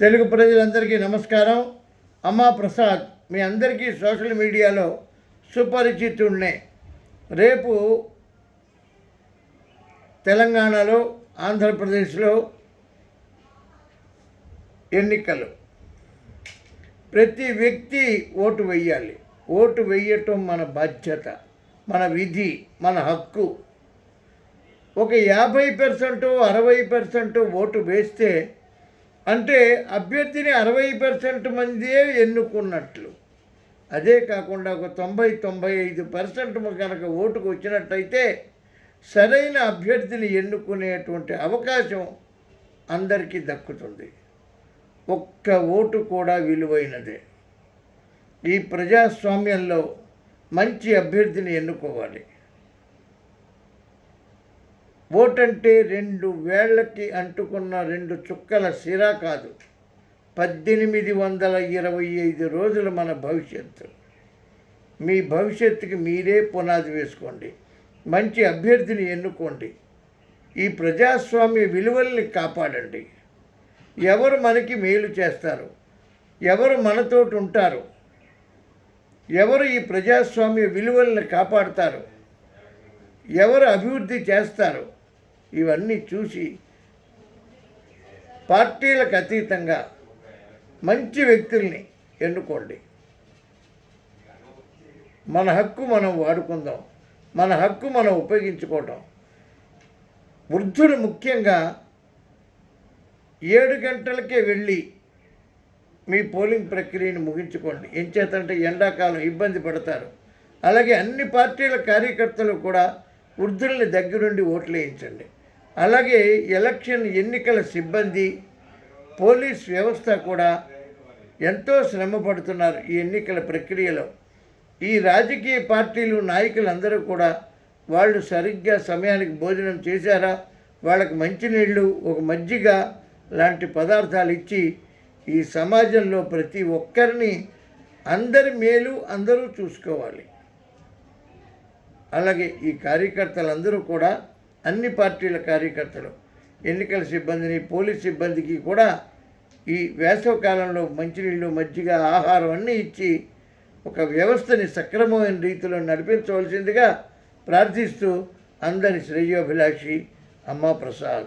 తెలుగు ప్రజలందరికీ నమస్కారం. అమ్మా ప్రసాద్ మీ అందరికీ సోషల్ మీడియాలో సుపరిచితుడినే. రేపు తెలంగాణలో ఆంధ్రప్రదేశ్లో ఎన్నికలు. ప్రతి వ్యక్తి ఓటు వేయాలి. ఓటు వేయటం మన బాధ్యత, మన విధి, మన హక్కు. ఒక 50% 60% ఓటు వేస్తే అంటే అభ్యర్థిని 60% మందే ఎన్నుకున్నట్లు. అదే కాకుండా ఒక 90-95% కనుక ఓటుకు వచ్చినట్టయితే సరైన అభ్యర్థిని ఎన్నుకునేటువంటి అవకాశం అందరికీ దక్కుతుంది. ఒక్క ఓటు కూడా విలువైనదే. ఈ ప్రజాస్వామ్యంలో మంచి అభ్యర్థిని ఎన్నుకోవాలి. ఓటంటే 2 వేళ్లకి అంటుకున్న 2 చుక్కల సిరా కాదు. 1825 రోజులు మన భవిష్యత్తు. మీ భవిష్యత్తుకి మీరే పునాది వేసుకోండి. మంచి అభ్యర్థిని ఎన్నుకోండి. ఈ ప్రజాస్వామ్య విలువల్ని కాపాడండి. ఎవరు మనకి మేలు చేస్తారు, ఎవరు మనతోటి ఉంటారు, ఎవరు ఈ ప్రజాస్వామ్య విలువల్ని కాపాడుతారు, ఎవరు అభివృద్ధి చేస్తారు, ఇవన్నీ చూసి పార్టీలకు అతీతంగా మంచి వ్యక్తుల్ని ఎన్నుకోండి. మన హక్కు మనం వాడుకుందాం, మన హక్కు మనం ఉపయోగించుకోవటం. వృద్ధులు ముఖ్యంగా 7 గంటలకే వెళ్ళి మీ పోలింగ్ ప్రక్రియను ముగించుకోండి. ఏం చేతంటే ఎండాకాలం ఇబ్బంది పడతారు. అలాగే అన్ని పార్టీల కార్యకర్తలు కూడా వృద్ధుల్ని దగ్గరుండి ఓట్లు వేయించండి. అలాగే ఎలక్షన్ ఎన్నికల సిబ్బంది, పోలీస్ వ్యవస్థ కూడా ఎంతో శ్రమ పడుతున్నారు ఈ ఎన్నికల ప్రక్రియలో. ఈ రాజకీయ పార్టీలు నాయకులందరూ కూడా వాళ్ళు సరిగ్గా సమయానికి భోజనం చేశారా, వాళ్ళకి మంచినీళ్ళు, ఒక మజ్జిగ లాంటి పదార్థాలు ఇచ్చి ఈ సమాజంలో ప్రతి ఒక్కరిని అందరి మేలు అందరూ చూసుకోవాలి. అలాగే ఈ కార్యకర్తలందరూ కూడా అన్ని పార్టీల కార్యకర్తలు, ఎన్నికల సిబ్బందిని, పోలీస్ సిబ్బందికి కూడా ఈ వేసవకాలంలో మంచినీళ్ళు, మజ్జిగ, ఆహారం అన్నీ ఇచ్చి ఒక వ్యవస్థని సక్రమమైన రీతిలో నడిపించవలసిందిగా ప్రార్థిస్తూ అందరి శ్రేయోభిలాషి అమ్మా ప్రసాద్.